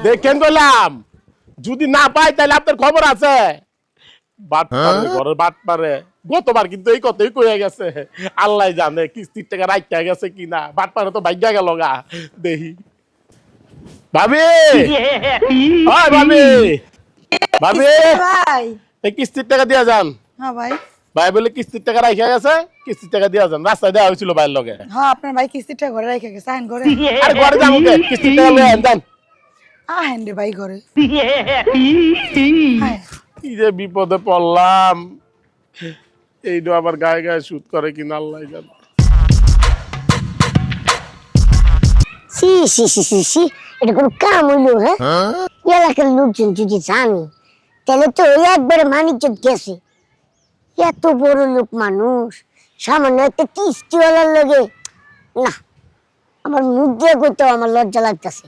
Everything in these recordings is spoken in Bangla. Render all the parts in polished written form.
দেখেন বললাম যদি না পাই তাহলে আপনার খবর আছে। বাট পারে ঘরের বাট পারে গতবার কিন্তু এই কথাই কইয়া গেছে। আল্লাহ জানে কিস্তির টাকা রাইখা গেছে কিনা। বাট পারে তো ভাগ্যা গেল গা। দেখি ভাবি, ওই ভাবি, ভাবি ভাই। এই কিস্তির টাকা দিয়া যান। হ্যাঁ ভাই। ভাই বলে কিস্তির টাকা রাইখা গেছে, কিস্তির টাকা দিয়া যান। রাস্তায় দেওয়া হয়েছিল ভাইয়ের লগে। হ্যাঁ আপনার ভাই কিস্তিটা ঘরে রেখে গেছে, আহেন ঘরে। আরে ঘরে যাবো কে? কিস্তির টাকা লয়ে আন যান। আহেন রে ভাই ঘরে। হ্যাঁ। কি যে বিপদে পড়লাম। এইটা আবার গায়ে গায়ে শুট করে কিনা আল্লাহ জানে। সি সি সি সি সি, এটা কোনো কাম হইলো? হ্যাঁ, এলাকার লোকজন যদি জানে তাহলে তো একবারে মানিজ্জত গেছে। এত বড় লোক মানুষ, সামান্য একটা কিস্তিওয়ালার লগে না, আমার মুখ দিয়ে কইতেও আমার লজ্জা লাগতেছে।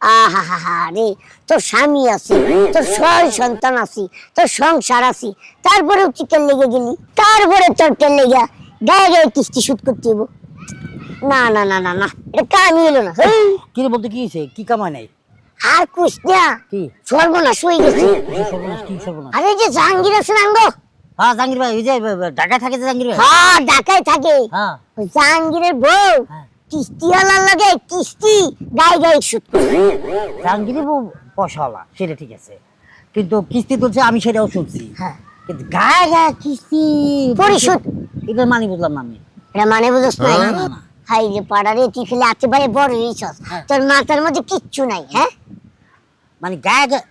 আহা হা হা রে, তোর স্বামী আছে, তোর 6 সন্তান আছে, তোর সংসার আছে, তারপরেও চিকেন লেগে গেলি, তারপরে তোর তেল লেগা গায়ে গায়ে কিস্তি শুট করতে হইব। না না না না না, এটা কামই হলো না। কি রে বলতে কি হয়েছে? কি কামাই নাই? আর কুছ না, কি সর্বনাশ হয়ে গেছে। সর্বনাশ? কি সর্বনাশ? আরে যে জাহাঙ্গীর আছে না গো, হ্যাঁ জাহাঙ্গীর ভাই, ওই যে ঢাকায় থাকে যে জাহাঙ্গীর ভাই। হ্যাঁ ঢাকায় থাকে। হ্যাঁ ওই জাহাঙ্গীরের বউ হ্যাঁ। কিস্তিওয়ালার লাগে কিস্তি গায়ে গায়ে শুট করে। জাহাঙ্গীরের বউ পয়সাওয়ালা, সেটা ঠিক আছে, কিন্তু কিস্তি তুলছে আমি সেটাও শুনছি। হ্যাঁ, কিন্তু গায়ে গায়ে কিস্তি পরিশোধ, এটার মানে বুঝলাম না আমি। এটা মানে বুঝছ না? না, না, না। হাই রে পাড়ারে, তুই খেলে আছে ভাই বড় হইছস, তোর মাথার মধ্যে কিচ্ছু নাই। হ্যাঁ, মানে গায়ে গায়ে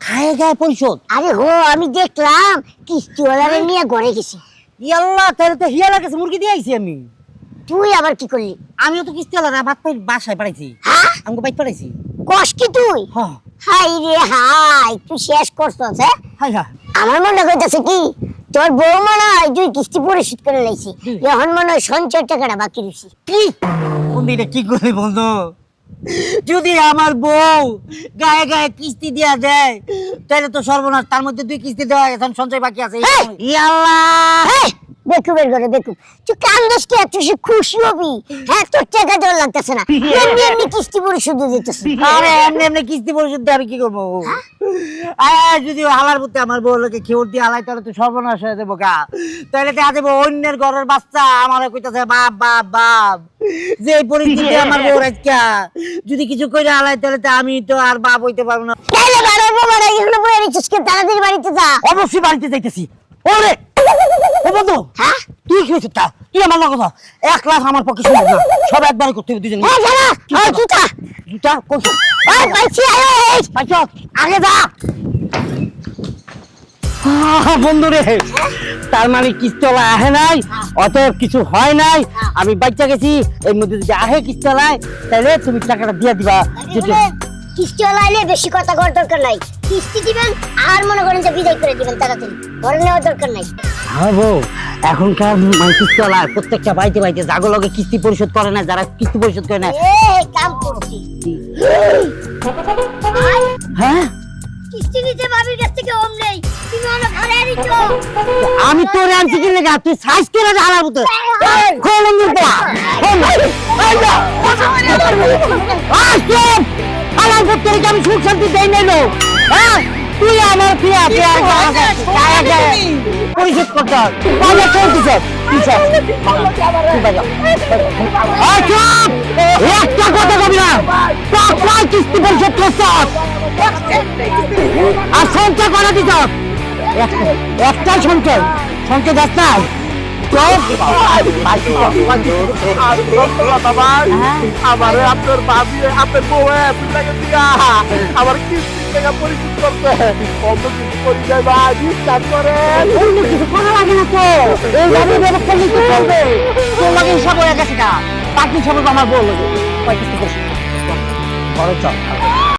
গায়ে গায়ে পরিশোধ? আরে হো, আমি দেখলাম কিস্তিওয়ালারে নিয়ে ঘরে গেছি। ইয়াল্লাহ, তাহলে তো হিয়া লাগেছে, মুরগি দিয়ে আইছি আমি। তুই আবার কি করলি? আমিও তো কিস্তিওয়ালা না, ভাত পাই বাসায় পাঠাইছি। হ্যাঁ, আমাকে বাইক পাঠাইছি। কস কি তুই? হ্যাঁ। হাই রে হাই, তুই শেষ করছস। হ্যাঁ, হাই হ্যাঁ। আমার মনে হইতেছে কি তোর বউ মনে হয় তুই কিস্তি পরিশোধ করে লাইছি, এখন মনে হয় সঞ্চয় টাকাটা বাকি রয়েছি। কি বন্ধু, এটা কি করলি বন্ধু? যদি আমার বউ গায়ে গায়ে কিস্তি দিয়া দেয় তাহলে তো সর্বনাশ। তার মধ্যে 2 কিস্তি দেওয়া, এখন সঞ্চয় বাকি আছে। ইয়াল্লাহ, বেকুবের ঘরে বেকুব, তুই কান্দস কি? তুই সে খুশি হবি? হ্যাঁ, তোর টাকা দেওয়া লাগতেছে না, এমনি এমনি কিস্তি পরিশোধ দিতেছে। আরে এমনি এমনি কিস্তি পরিশোধ দিয়ে আমি কি করবো? যদি হালার প্রতি আমার বউ লোকে খেউর দিয়ে হালাই তাহলে তো সর্বনাশ হয়ে যাবো গা। তাহলে দেখা যাবো অন্যের ঘরের বাচ্চা আমার কইতাছে বাপ বাপ বাপ। যে পরিস্থিতি আমার বউ রাখা, যদি কিছু কইরা হালাই তাহলে তো আমি তো আর বাপ হইতে পারবো না। তাহলে বাড়াবো বাড়া, এগুলো বয়ে নিচ্ছিস কে? তাড়াতাড়ি বাড়িতে যা। অবশ্যই বাড়িতে যাইতেছি। ওরে ও বন্ধু, হ্যাঁ, তুই কি হয়েছে? তুই আমার কথা 1 লাখ আমার পক্ষে সম্ভব না, সব একবারে করতে হবে দুজনে। হ্যাঁ জানা, ওই জুতা, জুতা কইছ? ওই পাইছি, এই পাইছ? আগে যা। বন্ধু রে, তার মানে কিস্তলা আহে নাই, অতএব কিছু হয় নাই, আমি বাচ্চা গেছি। এর মধ্যে যদি আহে কিস্তলায় তাহলে তুমি টাকাটা দিয়ে দিবা। কিস্তিওয়ালা আইলে বেশি কথা করার দরকার নাই, কিস্তি দিবেন আর মনে করেন যে বিদায় করে দিবেন, তাড়াতাড়ি ঘরে নেওয়ার দরকার নাই। হ্যাঁ বউ, এখনকার মানে কিস্তলা প্রত্যেকটা বাড়িতে বাড়িতে জাগো লগে কিস্তি পরিশোধ করে না, যারা কিস্তি পরিশোধ করে না। এই কাম করছি। হ্যাঁ, কিস্তি নিতে ভাবির কাছ থেকে ওম নেই, তুমি ওনা ঘরে আনিছো। আমি তোরে আনছি কি লাগা? তুই সাইজ করে ঢালার মতো খোলন দিতে আমার পুত্রকে আমি সুখ শান্তি দেই নাই লোক। হ্যাঁ, তুই আমার প্রিয়া প্রিয়া পরিশোধ করতে হবে চলতেছ। একটা কথা কবি না, কয় কিস্তি পরিশোধ করছ আর সঞ্চয় করে দিছ? একটাই সঞ্চয়, সঞ্চয় যাস না। আমারে আপনার ভাবি আপনার বউ আপনাকে দিয়া আমার কিস্তির টাকা পরিশোধ করতে অন্য কিছু করি যায় ভাই, বিশ্বাস করেন। অন্য কিছু করা লাগে না তো, এইভাবে ব্যবস্থা নিতে চলবে। তোর লাগে হিসাব হয়ে গেছে না, বাকি হিসাব আমার বউ লাগে। কয় কিস্তি করছিস? খরচ